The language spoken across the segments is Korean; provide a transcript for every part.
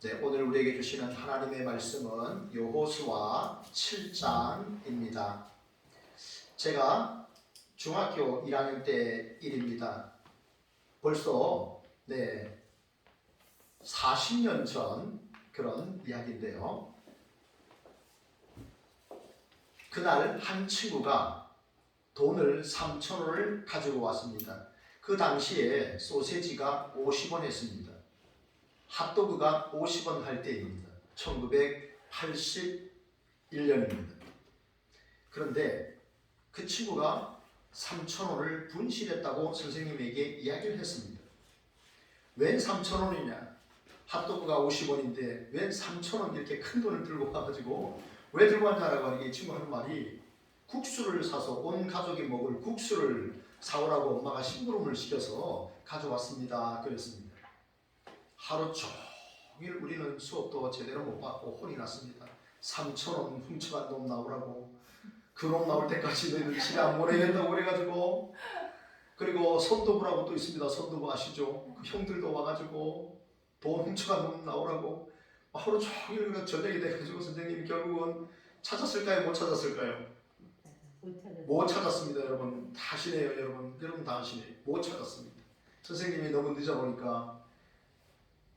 네, 오늘 우리에게 주시는 하나님의 말씀은 여호수아 7장입니다. 제가 중학교 1학년 때 일입니다. 벌써 40년 전 그런 이야기인데요. 그날 한 친구가 돈을 3,000원을 가지고 왔습니다. 그 당시에 소세지가 50원 했습니다. 핫도그가 50원 할 때입니다. 1981년입니다. 그런데 그 친구가 3,000원을 분실했다고 선생님에게 이야기를 했습니다. 웬 3,000원이냐? 핫도그가 50원인데 웬 3,000원 이렇게 큰 돈을 들고 와가지고 왜 들고 왔냐라고 하니 이 친구 하는 말이 국수를 사서 온 가족이 먹을 국수를 사오라고 엄마가 심부름을 시켜서 가져왔습니다. 그랬습니다. 하루 종일 우리는 수업도 제대로 못 받고 혼이 났습니다. 3,000원 훔쳐간 놈 나오라고, 그 놈 나올 때까지 너희들 집에 안 보내겠다고 그래가지고, 그리고 손도부라고 또 있습니다. 손도부 아시죠? 그 형들도 와가지고 돈 훔쳐간 놈 나오라고 하루 종일 저녁이 돼가지고 선생님이 결국은 찾았을까요? 못 찾았을까요? 못 찾았습니다. 여러분 다 아시네요. 여러분 다 아시네요. 못 찾았습니다. 선생님이 너무 늦어보니까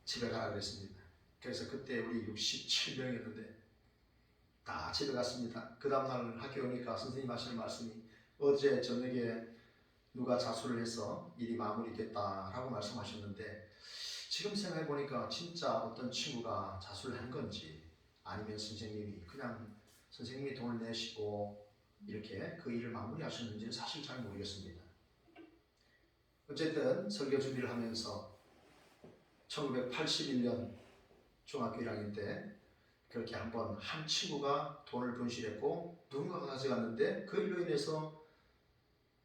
집에 가라 그랬습니다. 그래서 그때 우리 67명이었는데 다 집에 갔습니다. 그 다음날 학교 오니까 선생님 하시는 말씀이 어제 저녁에 누가 자수를 해서 일이 마무리됐다라고 말씀하셨는데, 지금 생각해보니까 진짜 어떤 친구가 자수를 한 건지 아니면 선생님이 돈을 내시고 이렇게 그 일을 마무리하셨는지는 사실 잘 모르겠습니다. 어쨌든 설교 준비를 하면서 1981년 중학교 1학년 때 그렇게 한번 한 친구가 돈을 분실했고 누군가가 가져갔는데 그 일로 인해서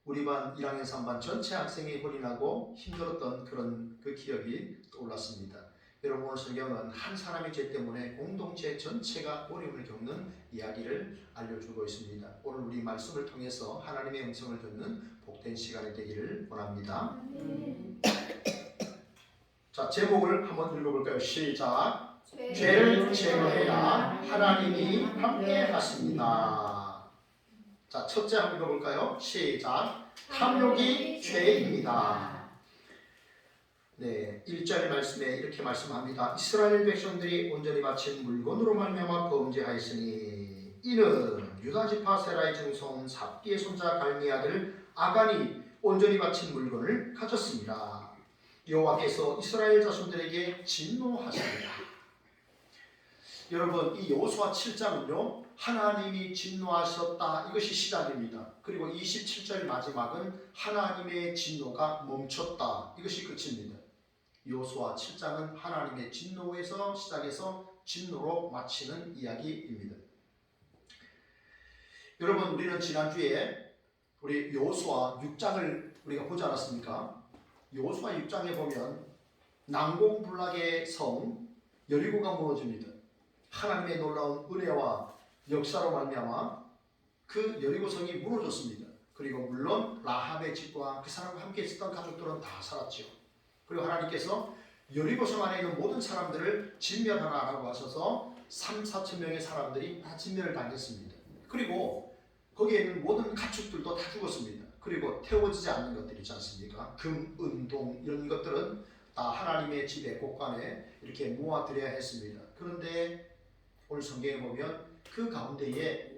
우리 반 1학년 3반 전체 학생이 혼이 나고 힘들었던 그런 그 기억이 떠올랐습니다. 여러분 오늘 성경은 한 사람의 죄 때문에 공동체 전체가 어려움을 겪는 이야기를 알려주고 있습니다. 오늘 우리 말씀을 통해서 하나님의 음성을 듣는 복된 시간이 되기를 원합니다. 자, 제목을 한번 읽어볼까요? 시작. 죄를 제거해야 하나님이 함께 하십니다. 자, 첫째 한번 읽어볼까요? 시작. 탐욕이 죄입니다. 네, 1절 말씀에 이렇게 말씀합니다. 이스라엘 백성들이 온전히 바친 물건으로 말미암아 범죄하였으니 이는 유다 지파 세라의 증손 삽디의 손자 갈미의 아들 아간이 온전히 바친 물건을 가졌습니다. 여호와께서 이스라엘 자손들에게 진노하십니다. 여러분 이 여호수아 7장은요 하나님이 진노하셨다 이것이 시작입니다. 그리고 27절 마지막은 하나님의 진노가 멈췄다 이것이 끝입니다. 여호수아 7장은 하나님의 진노에서 시작해서 진노로 마치는 이야기입니다. 여러분 우리는 지난주에 우리 여호수아 6장을 우리가 보지 않았습니까? 여호수아 6장에 보면 난공불락의 성 여리고가 무너집니다. 하나님의 놀라운 은혜와 역사로 말미암아 그 여리고성이 무너졌습니다. 그리고 물론 라합의 집과 그 사람과 함께 있었던 가족들은 다 살았죠. 그리고 하나님께서 여리고성 안에 있는 모든 사람들을 진멸하라고 하셔서 3,4천 명의 사람들이 다 진멸을 당했습니다. 그리고 거기에 있는 모든 가축들도 다 죽었습니다. 그리고 태워지지 않는 것들이 있지 않습니까? 금, 은, 동 이런 것들은 다 하나님의 집에 곳간에 이렇게 모아드려야 했습니다. 그런데 오늘 성경에 보면 그 가운데에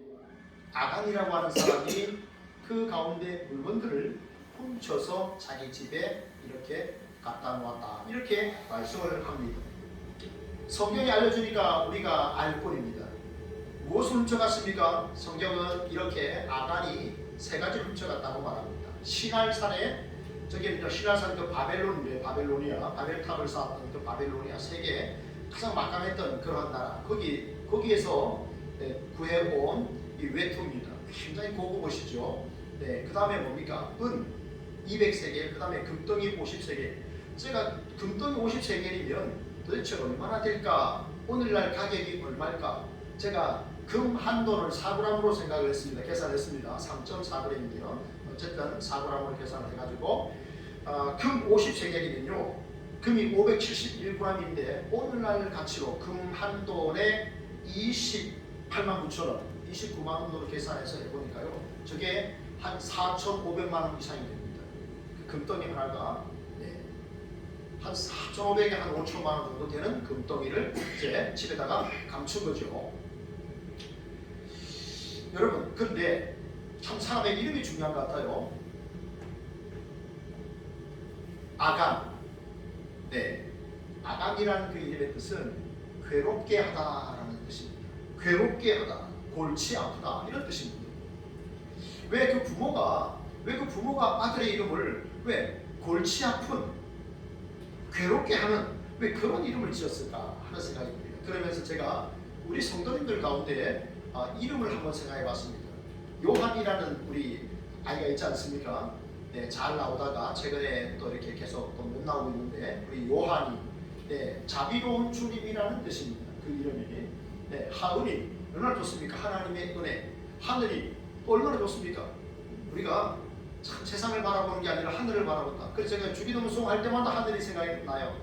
아간이라고 하는 사람이 그 가운데 물건들을 훔쳐서 자기 집에 이렇게 갖다 놓았다 이렇게 말씀을 합니다. 성경이 알려주니까 우리가 알 뿐입니다. 무엇을 훔쳐갔습니까? 성경은 이렇게 아간이 세 가지를 훔쳐갔다고 말합니다. 신할산에 저기 신할산 그 바벨론인데 바벨탑을 쌓았던 그 바벨로니아 세계 가장 막강했던 그러한 나라 거기에서 구해온 이 외투입니다. 굉장히 고급 옷이죠. 그 다음에 뭡니까? 은 200세겔, 그 다음에 금덩이 50세겔. 제가 금덩이 50세겔이면 도대체 얼마나 될까? 오늘날 가격이 얼마일까? 제가 금 한 돈을 4g으로 생각을 했습니다. 계산했습니다. 3.4g인데요. 어쨌든 4g으로 계산을 해가지고 금 50세겔이면요 금이 571g인데 오늘날 가치로 금 한 돈에 28만 9천 원, 29만 원으로 계산해서 해보니까요. 저게 한 4,500만 원 이상이 됩니다. 그 금덩이 하나가 한 4,500에 한 5천만 원 정도 되는 금덩이를 이제 집에다가 감춘 거죠. 여러분, 근데 참 사람의 이름이 중요한 것 같아요. 아간. 아간이라는 그 이름의 뜻은 괴롭게 하다라는 뜻입니다. 괴롭게 하다, 골치 아프다 이런 뜻입니다. 왜 그 부모가 아들의 이름을 왜 골치 아픈, 괴롭게 하는 왜 그런 이름을 지었을까 하는 생각이 듭니다. 그러면서 제가 우리 성도님들 가운데 이름을 한번 생각해 봤습니다. 요한이라는 우리 아이가 있지 않습니까? 잘 나오다가 최근에 또 이렇게 계속 또 못 나오고 있는데 우리 요한이 자비로운 주님이라는 뜻입니다. 그 이름이 하은이 얼마나 좋습니까? 하나님의 은혜, 하늘이 얼마나 좋습니까? 우리가 참 세상을 바라보는 게 아니라 하늘을 바라본다. 그래서 제가 주기도문송 할 때마다 하늘이 생각이 나요.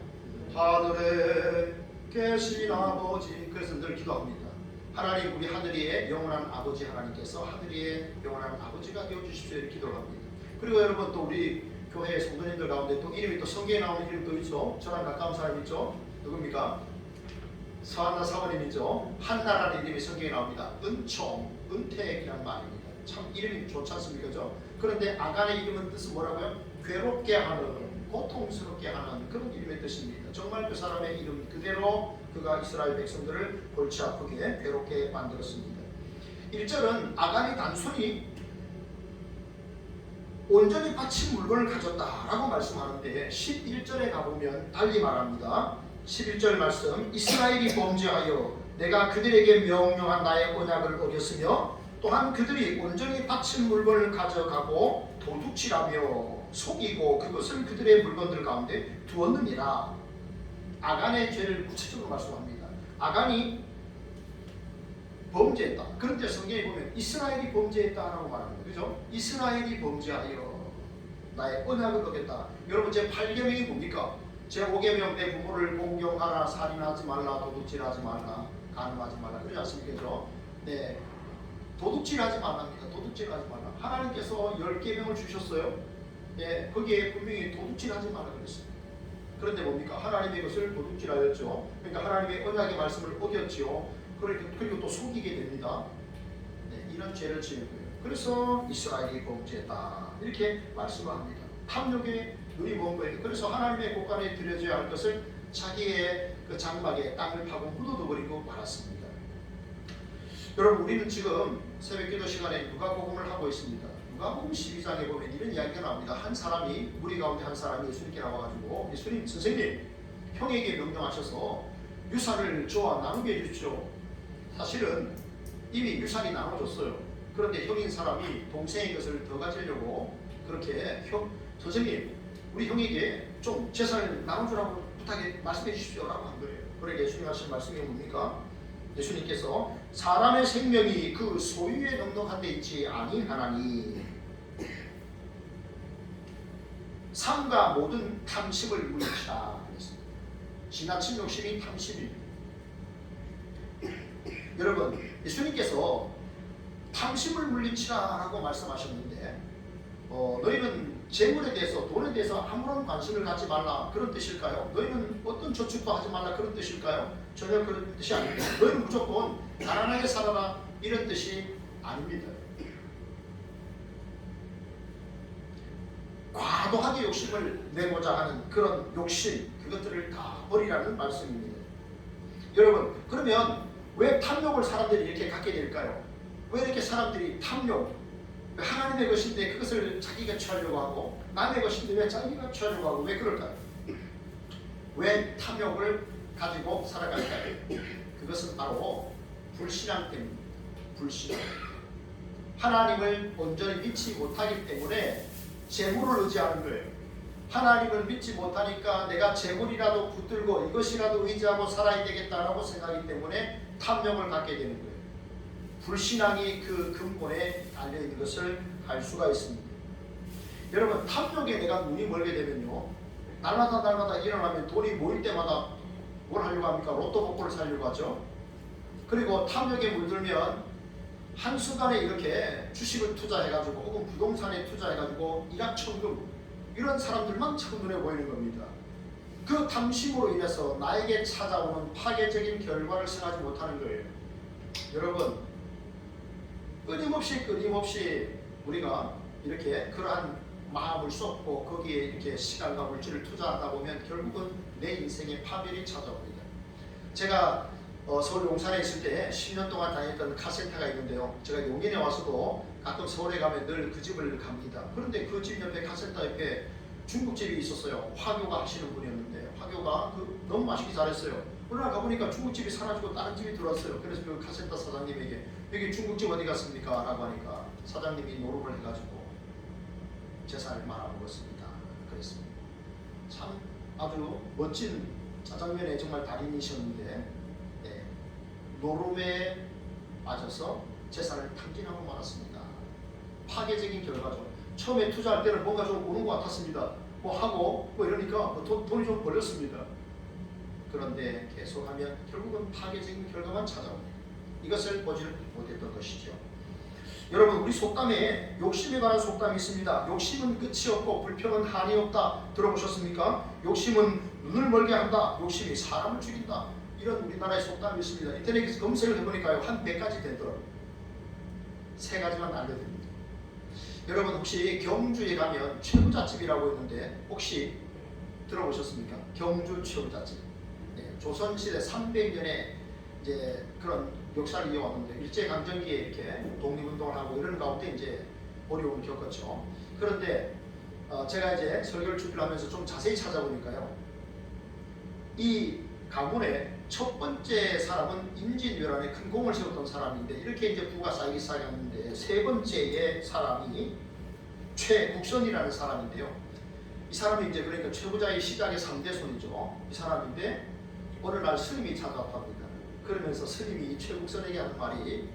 하늘에 계신 아버지. 그래서 늘 기도합니다. 하나님, 우리 하늘의 영원한 아버지 하나님께서 하늘의 영원한 아버지가 되어주십시오 이렇게 기도를 합니다. 그리고 여러분, 또 우리 교회 성도님들 가운데 또 이름이 또 성경에 나오는 이름도 있죠. 저랑 가까운 사람 있죠. 누굽니까? 서한나 사모님이죠. 한나라는 이름이 성경에 나옵니다. 은총, 은택이라는 말입니다. 참 이름이 좋지 않습니까? 그죠? 그런데 아간의 이름은 뜻은 뭐라고요? 괴롭게 하는, 고통스럽게 하는 그런 이름의 뜻입니다. 정말 그 사람의 이름 그대로 그가 이스라엘 백성들을 골치 아프게 괴롭게 만들었습니다. 1절은 아간이 단순히 온전히 바친 물건을 가졌다라고 말씀하는데 11절에 가보면 달리 말합니다. 11절 말씀, 이스라엘이 범죄하여 내가 그들에게 명령한 나의 언약을 어겼으며 또한 그들이 온전히 바친 물건을 가져가고 도둑질하며 속이고 그것을 그들의 물건들 가운데 두었느니라. 아간의 죄를 구체적으로 말씀합니다. 아간이 범죄했다. 그런데 성경에 보면 이스라엘이 범죄했다라고 말합니다. 그죠? 이스라엘이 범죄하여 나의 언약을 어겼다. 여러분, 제 8계명이 뭡니까? 제 5계명, 내 부모를 공경하라, 살인하지 말라, 도둑질하지 말라, 간음하지 말라. 그러지 않습니까? 그죠? 도둑질하지 말랍니다. 도둑질하지 말라. 하나님께서 10계명을 주셨어요. 거기에 분명히 도둑질하지 말라 그랬어요. 그런데 뭡니까? 하나님의 것을 도둑질하였죠. 그러니까 하나님의 언약의 말씀을 어겼지요. 그리고 또 속이게 됩니다. 이런 죄를 지은 거예요. 그래서 이스라엘이 범죄했다 이렇게 말씀을 합니다. 탐욕에 눈이 먼 거예요. 그래서 하나님의 곳간에 드려져야 할 것을 자기의 그 장막에 땅을 파고 묻어둬버리고 말았습니다. 여러분, 우리는 지금 새벽기도 시간에 누가복음을 하고 있습니다. 누가복음 12장에 보면 이런 이야기가 나옵니다. 한 사람이, 우리 가운데 한 사람이 예수님께 나와가지고, 예수님, 선생님, 형에게 명령하셔서 유산을 저와 나누게 해주십시오. 사실은 이미 유산이 나눠졌어요. 그런데 형인 사람이 동생의 것을 더 가지려고 그렇게 선생님, 우리 형에게 좀 재산을 나눠주라고 말씀해 주십시오 라고 한 거예요. 그러니까 예수님 하신 말씀이 뭡니까? 예수님께서 사람의 생명이 그 소유에 넉넉한 데 있지 아니하나니 삶과 모든 탐심을 물리치라 그랬습니다. 지나친 욕심이 탐심입니다. 여러분, 예수님께서 탐심을 물리치라 라고 말씀하셨는데 너희는 재물에 대해서, 돈에 대해서 아무런 관심을 갖지 말라 그런 뜻일까요? 너희는 어떤 저축도 하지 말라 그런 뜻일까요? 전혀 그런 뜻이 아닙니다. 너희는 무조건 가난하게 살아라 이런 뜻이 아닙니다. 과도하게 욕심을 내고자 하는 그런 욕심, 그것들을 다 버리라는 말씀입니다. 여러분, 그러면 왜 탐욕을 사람들이 이렇게 갖게 될까요? 왜 이렇게 사람들이 탐욕, 하나님의 것인데 그것을 자기가 취하려고 하고 남의 것인데 왜 자기가 취하려고 하고 왜 그럴까요? 왜 탐욕을 가지고 살아갈까요? 그것은 바로 불신앙 때문입니다. 불신앙. 하나님을 온전히 믿지 못하기 때문에 재물을 의지하는 거예요. 하나님을 믿지 못하니까 내가 재물이라도 붙들고 이것이라도 의지하고 살아야 되겠다라고 생각하기 때문에 탐욕을 갖게 되는 거예요. 불신앙이 그 근본에 달려있는 것을 알 수가 있습니다. 여러분, 탐욕에 내가 눈이 멀게 되면요, 날마다 일어나면 돈이 모일 때마다 뭘 하려고 합니까? 로또 복권을 사려고 하죠. 그리고 탐욕에 물들면 한순간에 이렇게 주식을 투자해가지고 혹은 부동산에 투자해가지고 일확천금 이런 사람들만 자꾸 눈에 보이는 겁니다. 그 탐심으로 인해서 나에게 찾아오는 파괴적인 결과를 생각하지 못하는 거예요. 여러분, 끊임없이 우리가 이렇게 그러한 마음을 쏟고 거기에 이렇게 시간과 물질을 투자하다 보면 결국은 내 인생의 파멸이 찾아옵니다. 제가 서울 용산에 있을 때 10년 동안 다녔던 카센터가 있는데요. 제가 용인에 와서도 가끔 서울에 가면 늘 그 집을 갑니다. 그런데 그 집 옆에 카센터 옆에 중국집이 있었어요. 화교가 하시는 분이었는데 화교가 너무 맛있게 잘했어요. 어느 날 가보니까 중국집이 사라지고 다른 집이 들어왔어요. 그래서 그 카센터 사장님에게 여기 중국집 어디 갔습니까? 라고 하니까 사장님이 노름을 해가지고 재산을 말아먹었습니다. 그랬습니다. 참 아주 멋진 짜장면의 정말 달인이셨는데 노름에 빠져서 재산을 탕진하고 말았습니다. 파괴적인 결과죠. 처음에 투자할 때는 뭔가 좀 오는 것 같았습니다. 뭐 하고 뭐 이러니까 돈이 좀 벌렸습니다. 그런데 계속하면 결국은 파괴적인 결과만 찾아옵니다. 이것을 보지 못했던 것이죠. 여러분, 우리 속담에 욕심에 관한 속담이 있습니다. 욕심은 끝이 없고 불평은 한이 없다. 들어보셨습니까? 욕심은 눈을 멀게 한다. 욕심이 사람을 죽인다. 이런 우리나라의 속담이 있습니다. 인터넷에서 검색을 해보니까요, 한 100가지 되더라고요. 3가지만 알려드립니다. 여러분, 혹시 경주에 가면 최부잣집이라고 있는데 혹시 들어보셨습니까? 경주 최부잣집. 조선시대 300년에 이제 그런 역사를 이어왔는데 일제강점기에 이렇게 독립운동을 하고 이런 가운데 이제 어려움을 겪었죠. 그런데 제가 이제 설교를 준비를 하면서 좀 자세히 찾아보니까요, 이 가문의 첫 번째 사람은 임진왜란에 큰 공을 세웠던 사람인데 이렇게 이제 부가 쌓이기 시작했는데 세 번째의 사람이 최국선이라는 사람인데요. 이 사람이 이제 그러니까 최부자의 시작의 3대 손이죠. 이 사람인데 어느 날 스님이 찾아왔답니다. 그러면서 스님이 최국선에게 하는 말이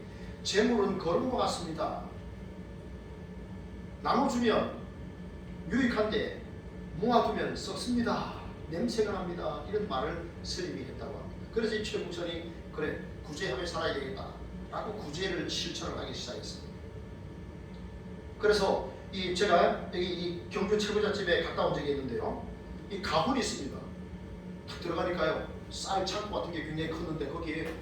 재물은 거름과 같습니다. 나눠주면 유익한데 모아두면 썩습니다. 냄새가 납니다. 이런 말을 스님이 했다고 합니다. 그래서 이 최국선이 그래 구제하며 살아야 되겠다 라고 구제를 실천을 하기 시작했습니다. 그래서 제가 여기 이 경주 최부잣집에 갔다 온 적이 있는데요, 이 가훈이 있습니다. 딱 들어가니까요, 쌀 창고 같은 게 굉장히 컸는데 거기에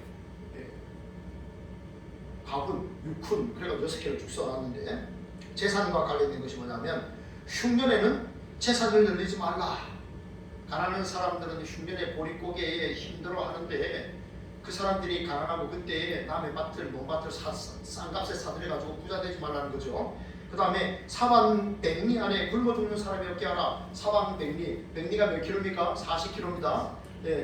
가훈, 육훈 그래가 6개를 쭉 써놨는데 재산과 관련된 것이 뭐냐면 흉년에는 재산을 늘리지 말라. 가난한 사람들은 흉년에 보릿고개에 힘들어하는데 그 사람들이 가난하고 그때 남의 밭을 논밭을 싼 값에 사들여가지고 부자 되지 말라는 거죠. 그 다음에 사방백리 안에 굶어 죽는 사람이 없게 하라. 사방백리, 백리가 몇 킬로입니까? 40킬로입니다.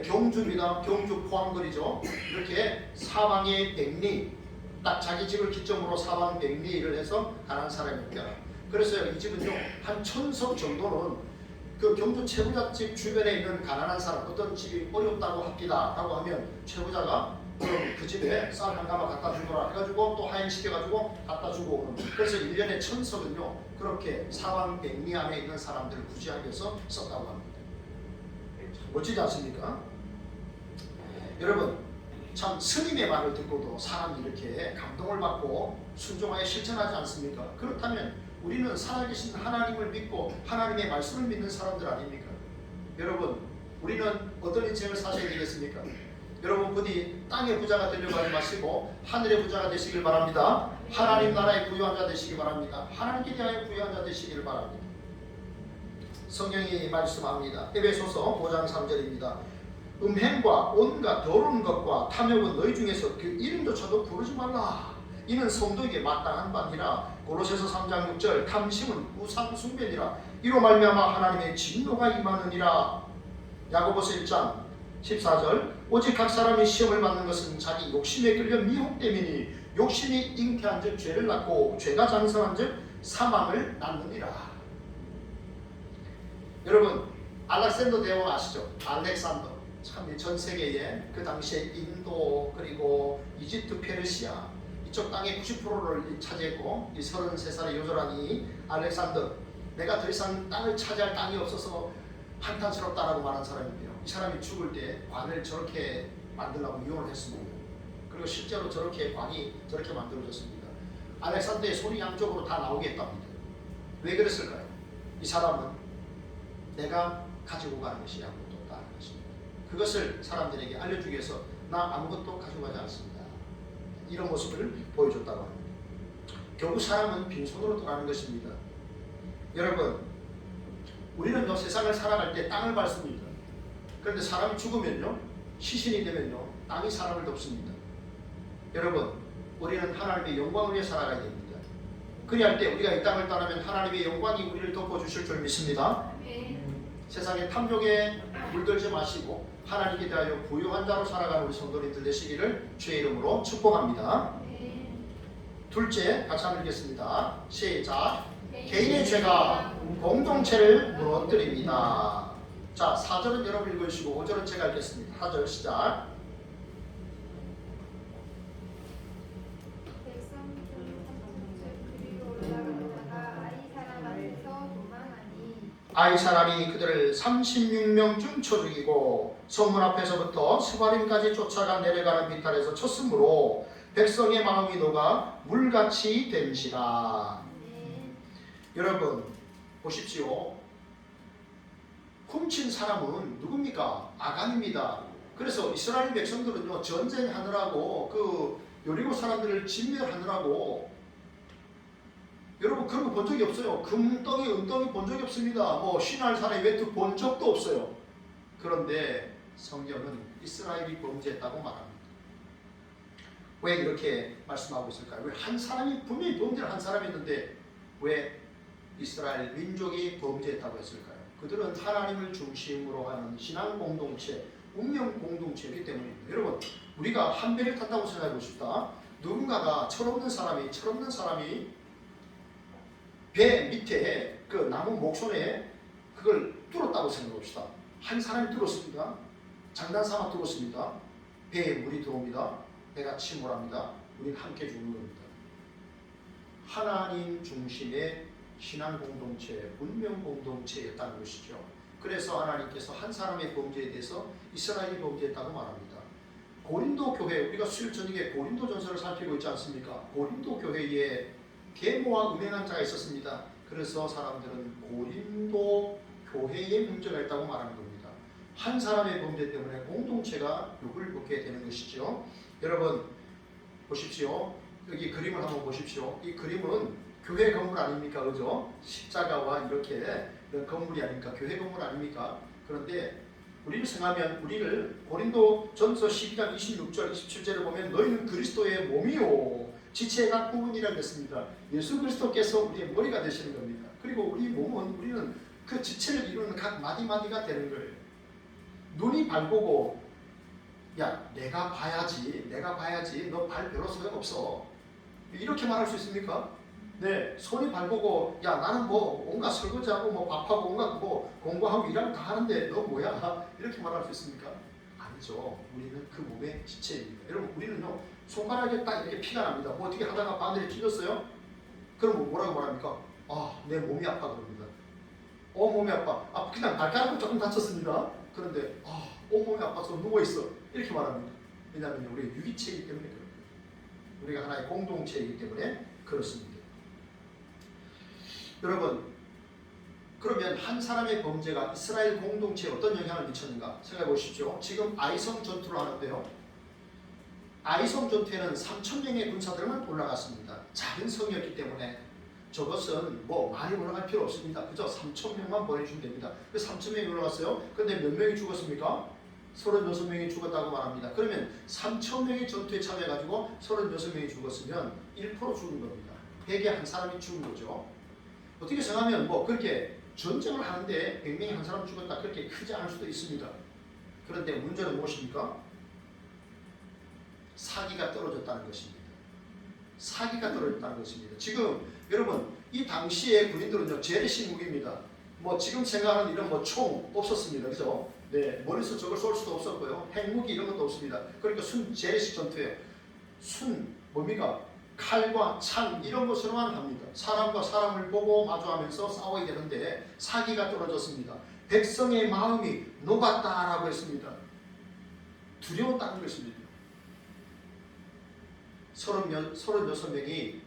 경주입니다. 경주 포항거리죠. 이렇게 사방의 백리, 딱 자기 집을 기점으로 사방백리를 해서 가난한 사람이 없게 하라. 그래서 이 집은요, 한 1000석 정도는 그 경주 최부잣집 주변에 있는 가난한 사람, 어떤 집이 어렵다고 합니다 라고 하면 최부자가 그럼 그 집에 쌀 한 가마 갖다 주거라 해가지고 또 하인시켜가지고 갖다 주고 오는. 그래서 1년에 1000석은요 그렇게 사방백리 안에 있는 사람들을 구제하기 위해서 썼다고 합니다. 멋지지 않습니까? 여러분, 참 스님의 말을 듣고도 사람이 이렇게 감동을 받고 순종하여 실천하지 않습니까? 그렇다면 우리는 살아계신 하나님을 믿고 하나님의 말씀을 믿는 사람들 아닙니까? 여러분, 우리는 어떤 인생을 사셔야 되겠습니까? 여러분, 부디 땅의 부자가 되려고 하지 마시고 하늘의 부자가 되시길 바랍니다. 하나님 나라의 부유한 자 되시길 바랍니다. 하나님께 대하여 부유한 자 되시길 바랍니다. 성경이 말씀합니다. 에베소서 5장 3절입니다. 음행과 온갖 더러운 것과 탐욕은 너희 중에서 그 이름조차도 부르지 말라. 이는 성도에게 마땅한 바니라. 고로새서 3장 6절 탐심은 우상 숭배니라. 이로 말미암아 하나님의 진노가 임하느니라. 야고보서 1장 14절 오직 각 사람이 시험을 받는 것은 자기 욕심에 끌려 미혹됨이니 욕심이 잉태한 즉 죄를 낳고 죄가 장성한 즉 사망을 낳느니라. 여러분, 알렉산더 대왕 아시죠? 알렉산더. 참 전 세계에 그 당시에 인도 그리고 이집트, 페르시아 이쪽 땅의 90%를 차지했고 이 33살의 요절한 이 알렉산더, 내가 더 이상 땅을 차지할 땅이 없어서 한탄스럽다라고 말한 사람인데요. 이 사람이 죽을 때 관을 저렇게 만들려고 이용을 했습니다. 그리고 실제로 저렇게 관이 저렇게 만들어졌습니다. 알렉산더의 손이 양쪽으로 다 나오게 했답니다. 왜 그랬을까요? 이 사람은 내가 가지고 가는 것이 아무것도 없다는 것입니다. 그것을 사람들에게 알려주기 위해서 나 아무것도 가지고 가지 않습니다. 이런 모습을 보여줬다고 합니다. 결국 사람은 빈손으로 떠나는 것입니다. 여러분, 우리는요 세상을 살아갈 때 땅을 밟습니다. 그런데 사람이 죽으면요, 시신이 되면요, 땅이 사람을 덮습니다. 여러분, 우리는 하나님의 영광을 위해 살아가야 됩니다. 그리할 때 우리가 이 땅을 떠나면 하나님의 영광이 우리를 덮어주실 줄 믿습니다. 세상의 탐욕에 물들지 마시고 하나님께 대하여 부유한 자로 살아가는 우리 성도님들 되시기를 주의 이름으로 축복합니다. 둘째, 같이 한번 읽겠습니다. 시작. 개인의 죄가 공동체를 무너뜨립니다. 자, 4절은 여러분 읽으시고 5절은 제가 읽겠습니다. 4절 시작. 아이 사람이 그들을 36명쯤 쳐 죽이고 성문 앞에서부터 스바림까지 쫓아가 내려가는 비탈에서 쳤으므로 백성의 마음이 녹아 물같이 된지라. 여러분 보십시오. 훔친 사람은 누굽니까? 아간입니다. 그래서 이스라엘 백성들은요 전쟁하느라고 그 여리고 사람들을 진멸하느라고, 여러분 그런 거 본 적이 없어요. 금덩이 은덩이 본 적이 없습니다. 뭐 신할 사람이 외투 본 적도 없어요. 그런데 성경은 이스라엘이 범죄했다고 말합니다. 왜 이렇게 말씀하고 있을까요? 왜 한 사람이, 분명히 범죄를 한 사람이 있는데 왜 이스라엘 민족이 범죄했다고 했을까요? 그들은 하나님을 중심으로 하는 신앙 공동체, 운명 공동체이기 때문입니다. 여러분, 우리가 한 배를 탔다고 생각해 보십시다. 누군가가 철없는 사람이 배 밑에 그 나무 목선에 그걸 뚫었다고 생각해 봅시다. 한 사람이 뚫었습니다. 장난삼아 뚫었습니다. 배에 물이 들어옵니다. 배가 침몰합니다. 우리는 함께 죽는 겁니다. 하나님 중심의 신앙 공동체, 운명 공동체였다는 것이죠. 그래서 하나님께서 한 사람의 범죄에 대해서 이스라엘이 범죄했다고 말합니다. 고린도 교회, 우리가 수요일 저녁에 고린도 전서를 살피고 있지 않습니까? 고린도 교회에 계모와 음행한 자가 있었습니다. 그래서 사람들은 고린도 교회에 문제가 있다고 말하는 겁니다. 한 사람의 범죄 때문에 공동체가 욕을 먹게 되는 것이죠. 여러분 보십시오. 여기 그림을 한번 보십시오. 이 그림은 교회 건물 아닙니까? 그죠? 십자가와 이렇게 이런 건물이 아닙니까? 교회 건물 아닙니까? 그런데 우리를 생각하면, 우리를 고린도 전서 12장 26절 27절을 보면 너희는 그리스도의 몸이요 지체의 각 부분이라고 했습니다. 예수 그리스도께서 우리의 머리가 되시는 겁니다. 그리고 우리 몸은, 우리는 그 지체를 이루는 각 마디마디가 되는 거예요. 눈이 발보고 야 내가 봐야지 너 발 별로 소용없어 이렇게 말할 수 있습니까? 네, 손이 발보고 야 나는 뭐 온갖 설거지하고 뭐 밥하고 온갖 뭐 공부하고 일하고 다 하는데 너 뭐야? 이렇게 말할 수 있습니까? 아니죠. 우리는 그 몸의 지체입니다. 여러분 우리는요 손가락에 딱 이렇게 피가 납니다. 뭐 어떻게 하다가 바늘이 찔렸어요? 그럼 뭐라고 말합니까? 아 내 몸이 아파 그럽니다. 몸이 아파. 그냥 발가락은 조금 다쳤습니다. 그런데 온몸이 아파서 누워있어 이렇게 말합니다. 왜냐하면 우리가 유기체이기 때문에 그렇습니다. 우리가 하나의 공동체이기 때문에 그렇습니다. 여러분 그러면 한 사람의 범죄가 이스라엘 공동체에 어떤 영향을 미쳤는가 생각해 보십시오. 지금 아이성 전투를 하는데요. 아이성 전투에는 3,000명의 군사들만 올라갔습니다. 작은 성이었기 때문에 저것은 뭐 많이 올라갈 필요 없습니다. 그저 3,000명만 보내주면 됩니다. 그 3,000명이 올라갔어요. 그런데 몇 명이 죽었습니까? 36명이 죽었다고 말합니다. 그러면 3,000명이 전투에 참여해가지고 36명이 죽었으면 1% 죽은 겁니다. 100에 한 사람이 죽은 거죠. 어떻게 생각하면 뭐 그렇게 전쟁을 하는데 100명이 한 사람 죽었다 그렇게 크지 않을 수도 있습니다. 그런데 문제는 무엇입니까? 사기가 떨어졌다는 것입니다. 사기가 떨어졌다는 것입니다. 지금 여러분 이 당시에 군인들은요 재래식 무기입니다. 뭐 지금 생각하는 이런 뭐 총 없었습니다. 그죠? 네, 머리서 저걸 쏠 수도 없었고요. 핵무기 이런 것도 없습니다. 그러니까 재래식 전투예요. 뭡니까? 칼과 창 이런 것으로만 합니다. 사람과 사람을 보고 마주하면서 싸워야 되는데 사기가 떨어졌습니다. 백성의 마음이 녹았다라고 했습니다. 두려웠다는 것입니다. 36명이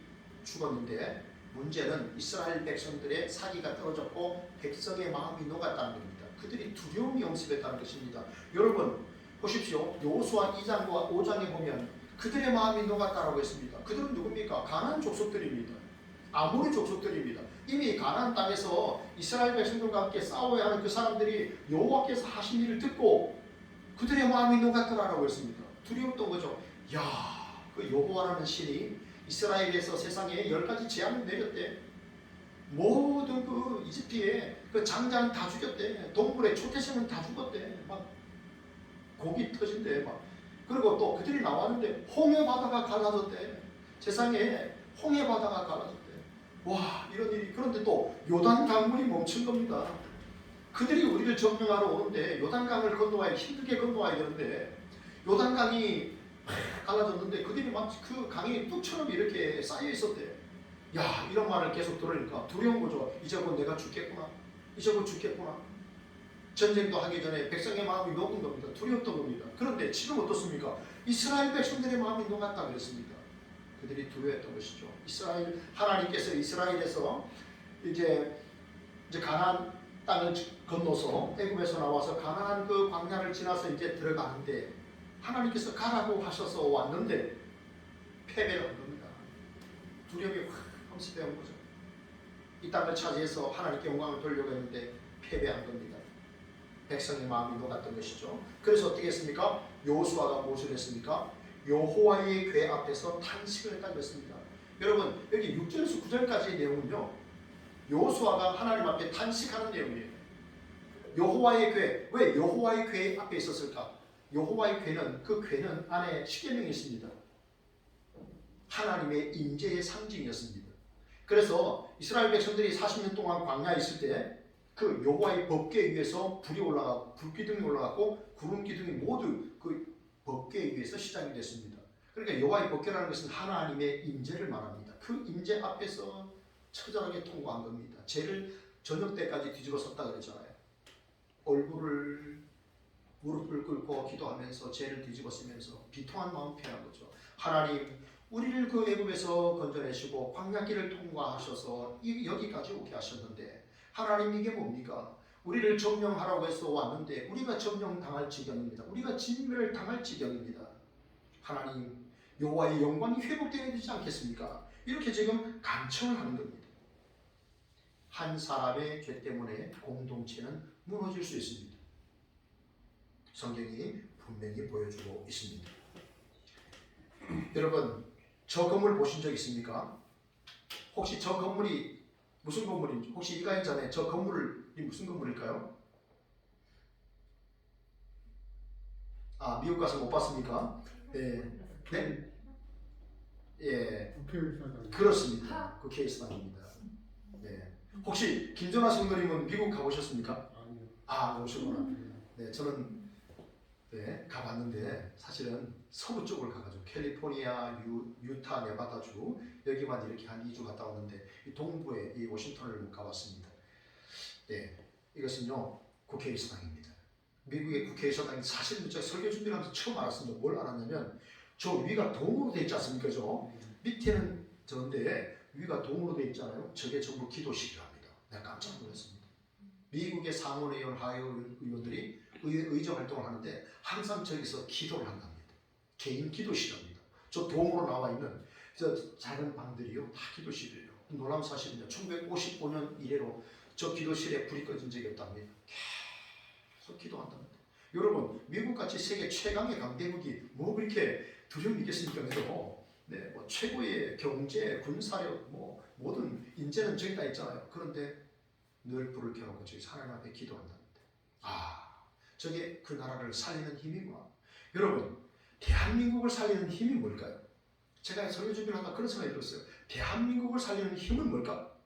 죽었는데 문제는 이스라엘 백성들의 사기가 떨어졌고 백성의 마음이 녹았다는 겁니다. 그들이 두려움이 엄습했다는 것입니다. 여러분 보십시오. 여호수아 2장과 5장에 보면 그들의 마음이 녹았다라고 했습니다. 그들은 누굽니까? 가나안 족속들입니다. 아모리 족속들입니다. 이미 가나안 땅에서 이스라엘 백성들과 함께 싸워야 하는 그 사람들이 여호와께서 하신 일을 듣고 그들의 마음이 녹았더라라고 했습니다. 두려웠던 거죠. 야, 그 여호와라는 신이 이스라엘에서 세상에 10가지 재앙을 내렸대. 모든 그 이집트에 그 장자는 다 죽였대. 동물의 초태생은 다 죽었대. 막 고기 터진대. 막 그리고 또 그들이 나왔는데 홍해 바다가 갈라졌대. 세상에 홍해 바다가 갈라졌대. 와, 이런 일이. 그런데 또 요단 강물이 멈춘 겁니다. 그들이 우리를 점령하러 오는데 요단강을 건너와야 힘들게 건너와야 되는데 요단강이 갈라졌는데 그들이 마치 그 강이 뚝처럼 이렇게 쌓여 있었대. 야, 이런 말을 계속 들으니까 두려운 거죠. 이제 곧 내가 죽겠구나. 이제 곧 죽겠구나. 전쟁도 하기 전에 백성의 마음이 녹은 겁니다. 두려웠던 겁니다. 그런데 지금 어떻습니까? 이스라엘 백성들의 마음이 녹았다고 했습니다. 그들이 두려워했던 것이죠. 하나님께서 이스라엘에서 이제 가나안 땅을 건너서 애굽에서 나와서 가나안 그 광야를 지나서 이제 들어가는데 하나님께서 가라고 하셔서 왔는데 패배를 한 겁니다. 두려움이 확 엄습해 온 거죠. 이 땅을 차지해서 하나님께 영광을 돌려고 했는데 패배한 겁니다. 백성의 마음이 녹았던 것이죠. 그래서 어떻게 했습니까? 여호수아가 무엇을 했습니까? 여호와의 궤 앞에서 탄식을 했다고 했습니다. 여러분 여기 6절에서 9절까지의 내용은요, 여호수아가 하나님 앞에 탄식하는 내용이에요. 여호와의 궤, 왜 여호와의 궤 앞에 있었을까? 여호와의 궤는, 그 궤는 안에 십계명이 있습니다. 하나님의 임재의 상징이었습니다. 그래서 이스라엘 백성들이 40년 동안 광야에 있을 때 그 여호와의 법궤 위에서 불기둥이 올라갔고 구름 기둥이 모두 그 법궤 위에서 시작이 됐습니다. 그러니까 여호와의 법궤라는 것은 하나님의 임재를 말합니다. 그 임재 앞에서 처절하게 통과한 겁니다. 죄를 저녁 때까지 뒤집어 섰다 그랬잖아요. 무릎을 꿇고 기도하면서 죄를 뒤집어 쓰면서 비통한 마음 표현한 거죠. 하나님, 우리를 그 애굽에서 건져내시고 광야길을 통과하셔서 여기까지 오게 하셨는데 하나님 이게 뭡니까? 우리를 점령하라고 해서 왔는데 우리가 점령당할 지경입니다. 우리가 진멸을 당할 지경입니다. 하나님, 여호와의 영광이 회복되어야 되지 않겠습니까? 이렇게 지금 간청을 하는 겁니다. 한 사람의 죄 때문에 공동체는 무너질 수 있습니다. 성경이 분명히 보여주고 있습니다. 여러분, 저 건물 보신 적 있습니까? 혹시 저 건물이 무슨 건물인지, 혹시 이가인 전에 저 건물이 무슨 건물일까요? 아, 미국 가서 못 봤습니까? 네. 네? 예. 국회의사당. 그렇습니다. 국회의사당입니다. 네. 혹시 김전하 성도님은 미국 가보셨습니까? 아니요. 아, 오시구나. 네, 저는 가봤는데 사실은 서부 쪽을 가가지고 캘리포니아, 유타, 네바다주 여기만 이렇게 한 2주 갔다 왔는데 이 동부에 이 워싱턴을 못 가봤습니다. 네, 이것은요 국회의사당입니다. 미국의 국회의사당이 사실은 제가 설교 준비를 하면서 처음 알았습니다. 뭘 알았냐면 저 위가 동으로 돼 있지 않습니까? 저 밑에는 저인데 위가 동으로 돼 있잖아요. 저게 전부 기도실이랍니다. 내가 깜짝 놀랐습니다. 미국의 상원의원, 하의원들이 의정 활동을 하는데 항상 저기서 기도를 한답니다. 개인 기도실입니다. 저 동으로 나와 있는 저 작은 방들이요 다 기도실이에요. 놀라운 사실은요, 1955년 이래로 저 기도실에 불이 꺼진 적이 없답니다. 계속 기도한답니다. 여러분, 미국같이 세계 최강의 강대국이 뭐 그렇게 두려움이 있겠습니까? 네, 뭐 최고의 경제, 군사력, 뭐 모든 인재는 저기 다 있잖아요. 그런데 늘 불을 켜놓고 저기 하나님 앞에 기도한답니다. 아, 저게 그 나라를 살리는 힘이구나. 여러분, 대한민국을 살리는 힘이 뭘까요? 제가 설교 준비를 하다 그런 생각이 들었어요. 대한민국을 살리는 힘은 뭘까?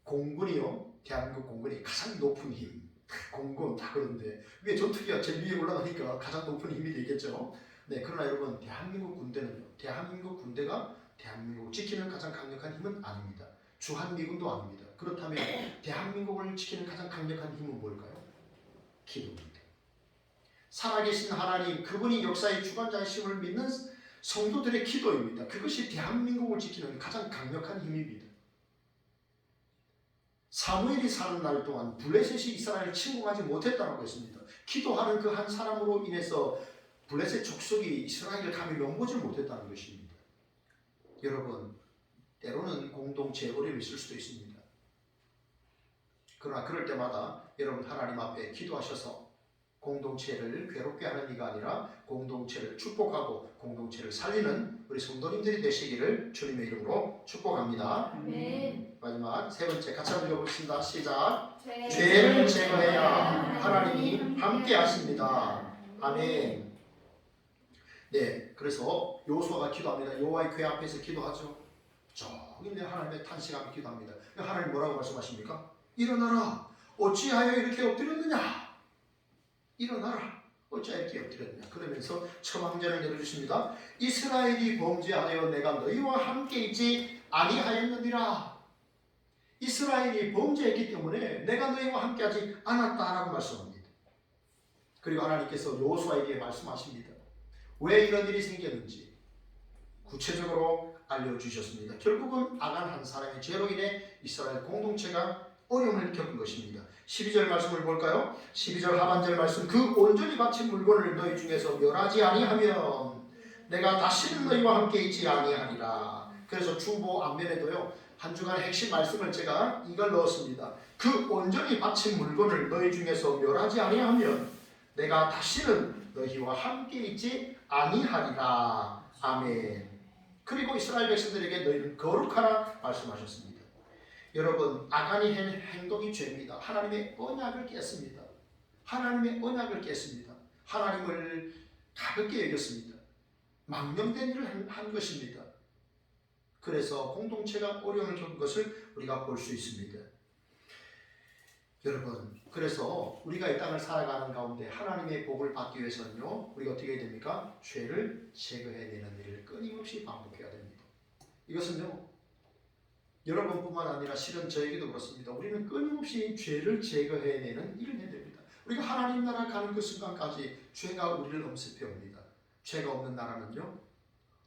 공군이요. 대한민국 공군이 가장 높은 힘. 공군 다 그런데 위에 전투기가 제일 위에 올라가니까 가장 높은 힘이 되겠죠. 네, 그러나 여러분, 대한민국 군대는요. 대한민국 군대가 대한민국을 지키는 가장 강력한 힘은 아닙니다. 주한미군도 아닙니다. 그렇다면 대한민국을 지키는 가장 강력한 힘은 뭘까요? 기도입니다. 살아계신 하나님, 그분이 역사의 주관자이심을 믿는 성도들의 기도입니다. 그것이 대한민국을 지키는 가장 강력한 힘입니다. 사무엘이 사는 날 동안 블레셋이 이스라엘을 침공하지 못했다고 했습니다. 기도하는 그 한 사람으로 인해서 블레셋 족속이 이스라엘을 감히 넘보지 못했다는 것입니다. 여러분, 때로는 공동체의 어려움이 있을 수도 있습니다. 그러나 그럴 때마다 여러분 하나님 앞에 기도하셔서 공동체를 괴롭게 하는 이가 아니라 공동체를 축복하고 공동체를 살리는 우리 성도님들이 되시기를 주님의 이름으로 축복합니다. 아멘. 마지막 세 번째 같이 한번 읽어보겠습니다. 시작. 죄를 죄를 제거해야 하나님이 함께 하십니다. 아멘. 네, 그래서 여호수아가 기도합니다. 여호와의 궤 앞에서 기도하죠. 저기 있는 하나님의 탄식하며 기도합니다. 하나님 뭐라고 말씀하십니까? 일어나라. 어찌하여 이렇게 엎드렸느냐? 일어나라. 어찌하여 이렇게 엎드렸느냐? 그러면서 처방전을 내려주십니다. 이스라엘이 범죄하여 내가 너희와 함께 있지 아니하였느니라. 이스라엘이 범죄했기 때문에 내가 너희와 함께하지 않았다라고 말씀합니다. 그리고 하나님께서 여호수아에게 말씀하십니다. 왜 이런 일이 생겼는지 구체적으로 알려주셨습니다. 결국은 아간 한 사람의 죄로 인해 이스라엘 공동체가 어려움을 겪은 것입니다. 12절 말씀을 볼까요? 12절 하반절 말씀. 그 온전히 바친 물건을 너희 중에서 멸하지 아니하면 내가 다시는 너희와 함께 있지 아니하리라. 그래서 주보 앞면에도요 한 주간의 핵심 말씀을 제가 이걸 넣었습니다. 그 온전히 바친 물건을 너희 중에서 멸하지 아니하면 내가 다시는 너희와 함께 있지 아니하리라. 아멘. 그리고 이스라엘 백성들에게 너희는 거룩하라 말씀하셨습니다. 여러분, 아간이 한 행동이 죄입니다. 하나님의 언약을 깼습니다. 하나님의 언약을 깼습니다. 하나님을 가볍게 여겼습니다. 망령된 일을 한 것입니다. 그래서 공동체가 어려움을 겪은 것을 우리가 볼 수 있습니다. 여러분, 그래서 우리가 이 땅을 살아가는 가운데 하나님의 복을 받기 위해서는요, 우리가 어떻게 해야 됩니까? 죄를 제거해내는 일을 끊임없이 반복해야 됩니다. 이것은요, 여러분뿐만 아니라 실은 저에게도 그렇습니다. 우리는 끊임없이 죄를 제거해내는 일을 해야 됩니다. 우리가 하나님 나라 가는 그 순간까지 죄가 우리를 엄습해옵니다. 죄가 없는 나라는요,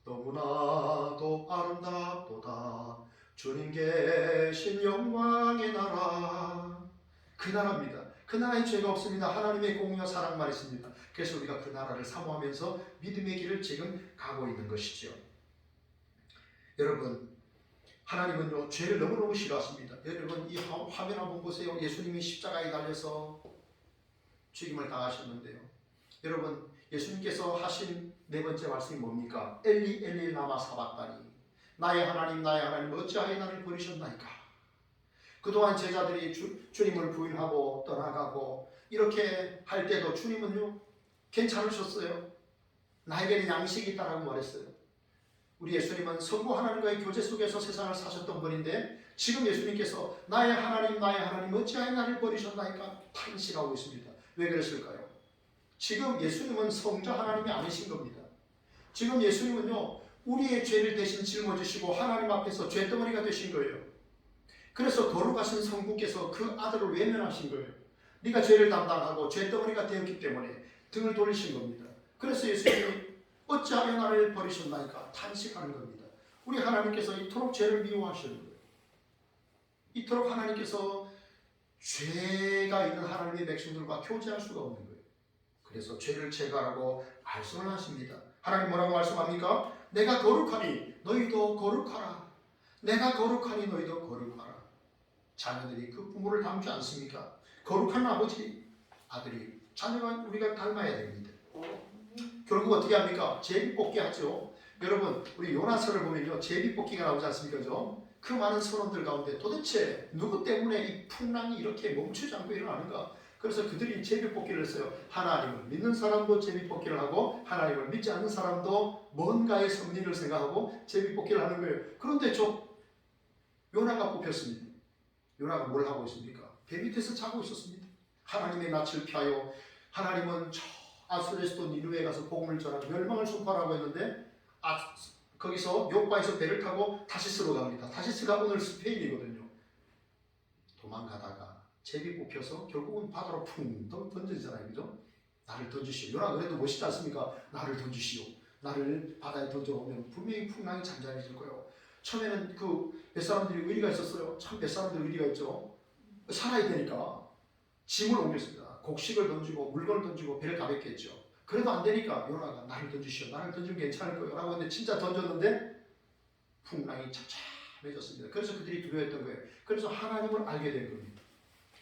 너무나도 아름답도다 주님 계신 영광의 나라. 그 나라입니다. 그 나라에 죄가 없습니다. 하나님의 공의와 사랑만 있습니다. 그래서 우리가 그 나라를 사모하면서 믿음의 길을 지금 가고 있는 것이죠. 여러분, 하나님은요 죄를 너무너무 싫어하십니다. 여러분, 이 화면 한번 보세요. 예수님이 십자가에 달려서 죽임을 당하셨는데요. 여러분, 예수님께서 하신 네 번째 말씀이 뭡니까? 엘리 엘리 라마 사박다니, 나의 하나님 어찌하여 나를 버리셨나이까. 그동안 제자들이 주님을 부인하고 떠나가고 이렇게 할 때도 주님은요 괜찮으셨어요. 나에게는 양식이 있다라고 말했어요. 우리 예수님은 성부 하나님과의 교제 속에서 세상을 사셨던 분인데 지금 예수님께서 나의 하나님 어찌하여 나를 버리셨나이까 탄식하고 있습니다. 왜 그랬을까요? 지금 예수님은 성자 하나님이 아니신 겁니다. 지금 예수님은요 우리의 죄를 대신 짊어지시고 하나님 앞에서 죄덩어리가 되신 거예요. 그래서 거룩하신 성부께서 그 아들을 외면하신 거예요. 네가 죄를 담당하고 죄덩어리가 되었기 때문에 등을 돌리신 겁니다. 그래서 예수님이 어찌하여 나를 버리셨나이까 탄식하는 겁니다. 우리 하나님께서 이토록 죄를 미워하시는 거예요. 이토록 하나님께서 죄가 있는 하나님의 백성들과 교제할 수가 없는 거예요. 그래서 죄를 제거하라고 말씀을 하십니다. 하나님 뭐라고 말씀합니까? 내가 거룩하니 너희도 거룩하라. 내가 거룩하니 너희도 거룩하라. 자녀들이 그 부모를 닮지 않습니까? 거룩한 아버지, 아들이, 자녀가 우리가 닮아야 됩니다. 결국 어떻게 합니까? 제비뽑기 하죠. 여러분, 우리 요나서를 보면요 제비뽑기가 나오지 않습니까? 그죠? 그 많은 선원들 가운데 도대체 누구 때문에 이 풍랑이 이렇게 멈추지 않고 일어나는가? 그래서 그들이 제비뽑기를 했어요. 하나님을 믿는 사람도 제비뽑기를 하고 하나님을 믿지 않는 사람도 뭔가의 섭리를 생각하고 제비뽑기를 하는 거예요. 그런데 요나가 뽑혔습니다. 요나가 뭘 하고 있습니까? 배 밑에서 자고 있었습니다. 하나님의 낯을 피하여 하나님은 저 아수레스도 니누에 가서 복음을 전하고 멸망을 선포하라고 했는데 거기서 요바에서 배를 타고 다시스로 갑니다. 다시스가 오늘 스페인이거든요. 도망가다가 제비 뽑혀서 결국은 바다로 쿵 던져지잖아요. 그죠? 나를 던지시오. 요나 그래도 멋있지 않습니까? 나를 던지시오. 나를 바다에 던져오면 분명히 풍랑이 잠잠해질 거예요. 처음에는 그 몇 사람들이 의리가 있었어요. 참 몇 사람들 의리가 있죠. 살아야 되니까 짐을 옮겼습니다. 곡식을 던지고 물건을 던지고 배를 가볍게 했죠. 그래도 안 되니까 요나가 나를 던지시오. 나를 던지면 괜찮을 거예요. 라고 했는데 진짜 던졌는데 풍랑이 잠잠해졌습니다. 그래서 그들이 두려워했던 거예요. 그래서 하나님을 알게 된 겁니다.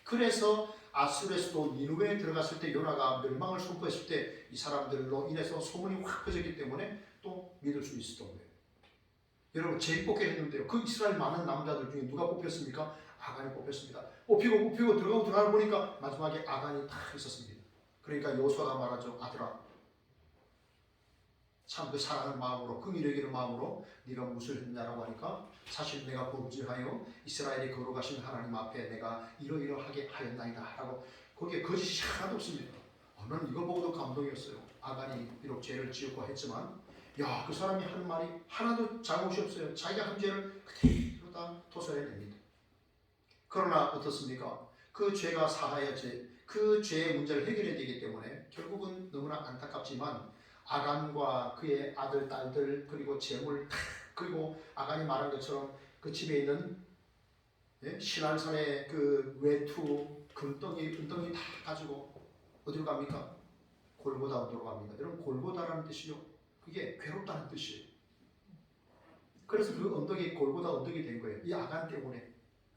그래서 아수르에서도 니누에 들어갔을 때 요나가 멸망을 선포했을 때 이 사람들로 인해서 소문이 확 퍼졌기 때문에 또 믿을 수 있었던 거예요. 여러분 제일 뽑게 했는데요. 그 이스라엘 많은 남자들 중에 누가 뽑혔습니까? 아간이 뽑혔습니다. 뽑히고 들어가고 보니까 마지막에 아간이 다 있었습니다. 그러니까 여호수아가 말하죠. 아들아 참 그 사랑하는 마음으로 긍휼히 여기는 마음으로 네가 무엇을 했냐라고 하니까 사실 내가 범죄하여 이스라엘이 거룩하신 하나님 앞에 내가 이러이러하게 하였나이다 라고 거기에 거짓이 하나도 없습니다. 나는 이거 보고도 감동이었어요. 아간이 비록 죄를 지었고 했지만 야, 그 사람이 하는 말이 하나도 잘못이 없어요. 자기가 한 죄를 그대로 다 토설해냅니다. 그러나 어떻습니까? 그 죄가 사하여지 그 죄의 문제를 해결해야 되기 때문에 결국은 너무나 안타깝지만 아간과 그의 아들, 딸들 그리고 재물 그리고 아간이 말한 것처럼 그 집에 있는 신할산의 그 외투, 금덩이 다 가지고 어디로 갑니까? 골고다로 갑니다. 여러분 골고다라는 뜻이요. 그게 괴롭다는 뜻이에요. 그래서 그 언덕이 골고다 언덕이 된 거예요. 이 아간 때문에.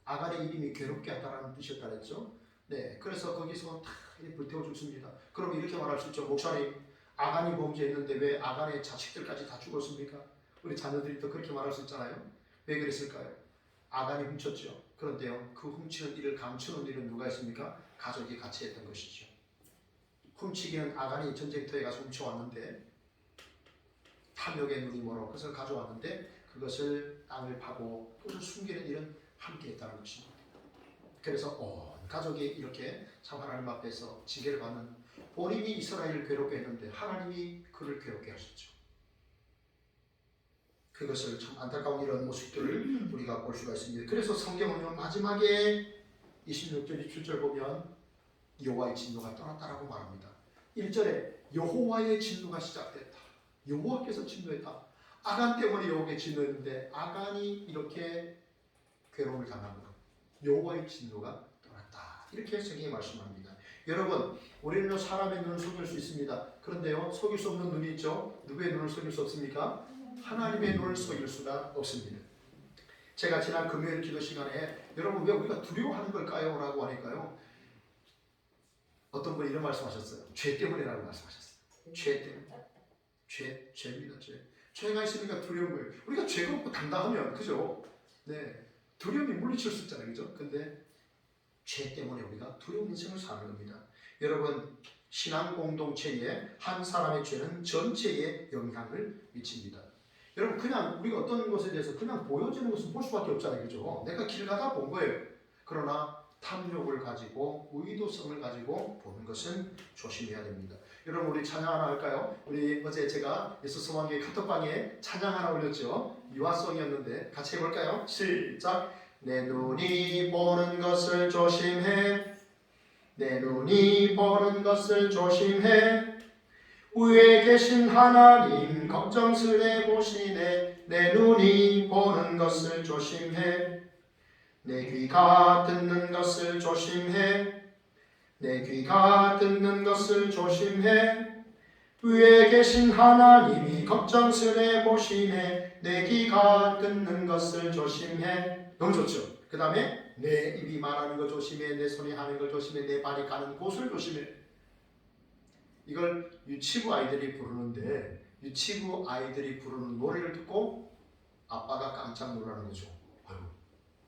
아간의 이름이 괴롭게 하다라는 뜻이었다 그랬죠. 네, 그래서 거기서 다 불태워 죽습니다. 그럼 이렇게 말할 수 있죠. 목사님, 아간이 범죄했는데 왜 아간의 자식들까지 다 죽었습니까? 우리 자녀들이 또 그렇게 말할 수 있잖아요. 왜 그랬을까요? 아간이 훔쳤죠. 그런데요, 그 훔치는 일을 감추는 일은 누가 했습니까? 가족이 같이 했던 것이죠. 훔치기는 아간이 전쟁터에 가서 훔쳐왔는데 탐욕의 눈이 멀어 그것을 가져왔는데 그것을 땅을 파고 그것을 숨기는 일은 함께 했다는 것입니다. 그래서 온 가족이 이렇게 참 하나님 앞에서 징계를 받는 본인이 이스라엘을 괴롭게 했는데 하나님이 그를 괴롭게 하셨죠. 그것을 참 안타까운 이런 모습들을 우리가 볼 수가 있습니다. 그래서 성경은요 마지막에 26절 27절 보면 여호와의 진노가 떠났다라고 말합니다. 1절에 여호와의 진노가 시작됐다. 여호와께서 진노했다. 아간 때문에 여호와께 진노했는데 아간이 이렇게 괴로움을 당하고 여호와의 진노가 떠났다. 이렇게 성경이 말씀합니다. 여러분, 우리는 사람의 눈을 속일 수 있습니다. 그런데요, 속일 수 없는 눈이 있죠. 누구의 눈을 속일 수 없습니까? 하나님의 눈을 속일 수가 없습니다. 제가 지난 금요일 기도 시간에 여러분 왜 우리가 두려워하는 걸까요? 라고 하니까요. 어떤 분이 이런 말씀하셨어요. 죄 때문이라고 말씀하셨어요. 죄 때문에. 죄입니다. 죄가 있으니까 두려운 거예요. 우리가 죄가 없고 당당하면 그죠? 네, 두려움이 물리칠 수 있잖아요. 그죠? 근데 죄 때문에 우리가 두려운 인생을 사는 겁니다. 여러분, 신앙 공동체에 한 사람의 죄는 전체에 영향을 미칩니다. 여러분, 그냥 우리가 어떤 것에 대해서 그냥 보여지는 것은 볼 수밖에 없잖아요. 그죠? 내가 길 가다 본 거예요. 그러나 탐욕을 가지고 의도성을 가지고 보는 것은 조심해야 됩니다. 여러분, 우리 찬양 하나 할까요? 우리 어제 제가 예수 소망교회 카톡방에 찬양 하나 올렸죠. 유아송이었는데 같이 해볼까요? 시작! 내 눈이 보는 것을 조심해. 내 눈이 보는 것을 조심해. 위에 계신 하나님 걱정스레 보시네. 내 눈이 보는 것을 조심해. 내 귀가 듣는 것을 조심해. 내 귀가 듣는 것을 조심해. 위에 계신 하나님이 걱정스레 보시네. 내 귀가 듣는 것을 조심해. 너무 좋죠? 그 다음에 내 입이 말하는 것 조심해. 내 손이 하는 걸 조심해. 내 발이 가는 곳을 조심해. 이걸 유치부 아이들이 부르는데 유치부 아이들이 부르는 노래를 듣고 아빠가 깜짝 놀라는 거죠. 아유,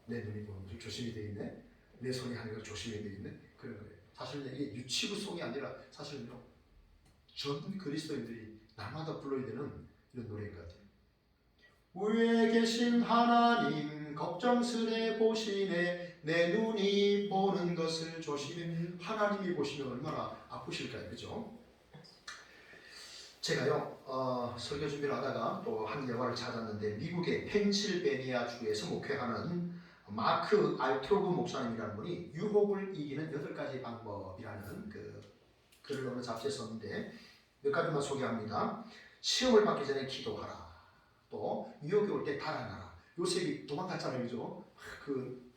내 눈이 보는 걸 조심히 되어 있네. 내 손이 하는 걸 조심히 되어 있네. 그런 거예요. 사실 이게 유치부송이 아니라 사실은요 전 그리스도인들이 날마다 불러야 되는 이런 노래인 것 같아요. 위에 계신 하나님 걱정스레 보시네. 내 눈이 보는 것을 조심해. 하나님이 보시면 얼마나 아프실까요? 그죠? 제가요 설교 준비를 하다가 또 한 영화를 찾았는데 미국의 펜실베니아 주에서 목회하는 마크 알트로브 목사님이라는 분이 유혹을 이기는 8가지 방법이라는 그 글을 어느 잡지에 썼는데 몇 가지만 소개합니다. 시험을 받기 전에 기도하라. 또 유혹이 올 때 달아나라. 요셉이 도망갔잖아요, 그죠?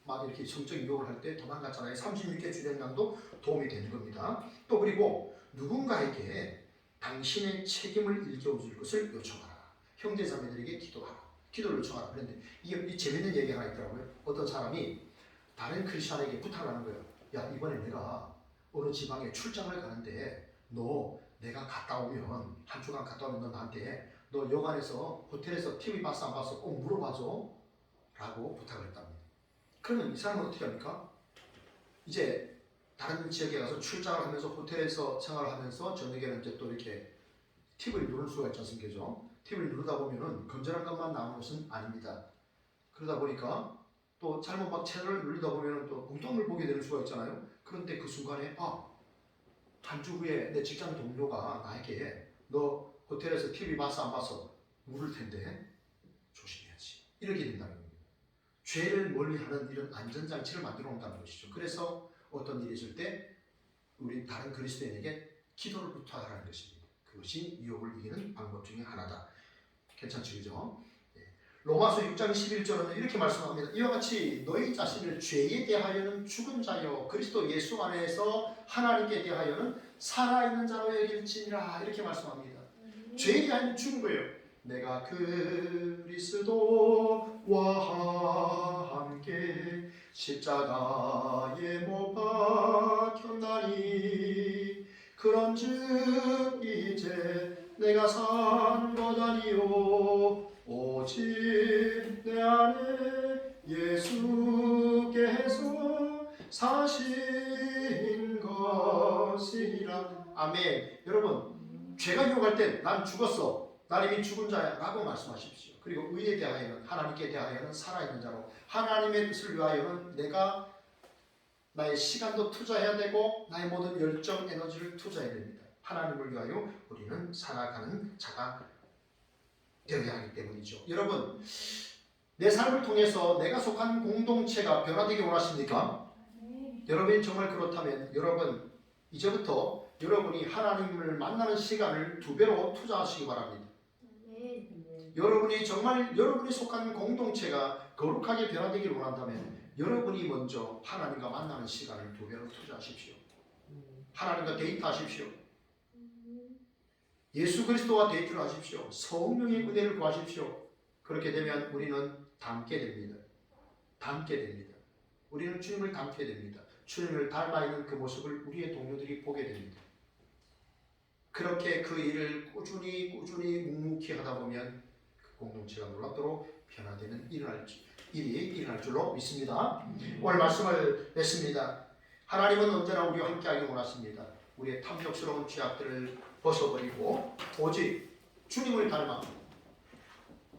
막 이렇게 성적 유혹을 할 때 도망갔잖아요. 36개 주량량도 도움이 되는 겁니다. 또 그리고 누군가에게 당신의 책임을 일깨워줄 것을 요청하라. 형제자매들에게 기도하라. 기도를 요청하라. 그런데 이게 재밌는 얘기 하나 있더라고요. 어떤 사람이 다른 크리스천에게 부탁을 하는 거예요. 야, 이번에 내가 어느 지방에 출장을 가는데 너 내가 갔다 오면 한 주간 갔다 오면 너 나한테 너 여관에서 호텔에서 TV 봤어 안 봤어 꼭 물어봐줘 라고 부탁을 했답니다. 그러면 이 사람은 어떻게 합니까? 이제 다른 지역에 가서 출장을 하면서 호텔에서 생활을 하면서 저녁에는 이제 또 이렇게 TV를 누를 수가 있지 않습니까? TV를 누르다 보면은 건전한 것만 나오는 것은 아닙니다. 그러다 보니까 또 잘못 막 채널을 누르다 보면은 또 엉뚱을 보게 되는 수가 있잖아요. 그런데 그 순간에 한 주 후에 내 직장 동료가 나에게 너 호텔에서 TV 봤어 안 봤어 물을 텐데 조심해야지 이렇게 된다는 겁니다. 죄를 멀리하는 이런 안전장치를 만들어 놓는다는 것이죠. 그래서 어떤 일이 있을 때 우리 다른 그리스도인에게 기도를 부탁하라는 것입니다. 그것이 유혹을 이기는 방법 중에 하나다. 괜찮죠, 그죠? 로마서 6장 11절은 이렇게 말씀합니다. 이와 같이 너희 자신을 죄에 대하여는 죽은 자여 그리스도 예수 안에서 하나님께 대하여는 살아있는 자로 여길지니라 이렇게 말씀합니다. 죄에 대하여는 죽은 거예요. 내가 그리스도와 함께 십자가에 못 박혔나니 그런즉 이제 내가 산 것 아니요 오직 내 안에 예수께서 사신 것이라. 아멘. 여러분, 죄가 유혹할 땐 난 죽었어, 난 이미 죽은 자야 라고 말씀하십시오. 그리고 의에 대하여는 하나님께 대하여는 살아있는 자로 하나님의 뜻을 위하여는 내가 나의 시간도 투자해야 되고 나의 모든 열정 에너지를 투자해야 됩니다. 하나님을 위하여 우리는 살아가는 자가 되어야 하기 때문이죠. 여러분, 내 삶을 통해서 내가 속한 공동체가 변화되기 원하십니까? 여러분이 정말 그렇다면 여러분 이제부터 여러분이 하나님을 만나는 시간을 2배로 투자하시기 바랍니다. 여러분이 정말 여러분이 속한 공동체가 거룩하게 변화되기를 원한다면 여러분이 먼저 하나님과 만나는 시간을 2배로 투자하십시오. 하나님과 데이트하십시오. 예수 그리스도와 데이트를 하십시오. 성령의 은혜를 구하십시오. 그렇게 되면 우리는 닮게 됩니다. 닮게 됩니다. 우리는 주님을 닮게 됩니다. 주님을 닮아 있는 그 모습을 우리의 동료들이 보게 됩니다. 그렇게 그 일을 꾸준히 묵묵히 하다 보면 그 공동체가 놀랍도록 변화되는 일이 일어날 줄로 믿습니다. 오늘 말씀을 냈습니다. 하나님은 언제나 우리와 함께하기 원하십니다. 우리의 탐욕스러운 죄악들을 벗어버리고 오직 주님을 닮아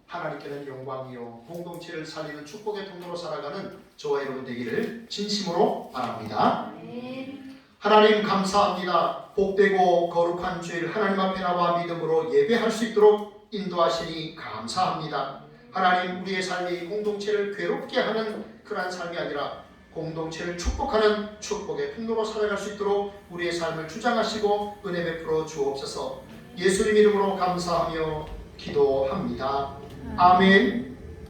하나님께는 영광이요 공동체를 살리는 축복의 통로로 살아가는 저와 여러분 되기를 진심으로 바랍니다. 하나님 감사합니다. 복되고 거룩한 주일 하나님 앞에 나와 믿음으로 예배할 수 있도록 인도하시니 감사합니다. 하나님 우리의 삶이 공동체를 괴롭게 하는 그러한 삶이 아니라 공동체를 축복하는 축복의 통로로 살아갈 수 있도록 우리의 삶을 주장하시고 은혜 베풀어 주옵소서. 예수님 이름으로 감사하며 기도합니다. 아멘.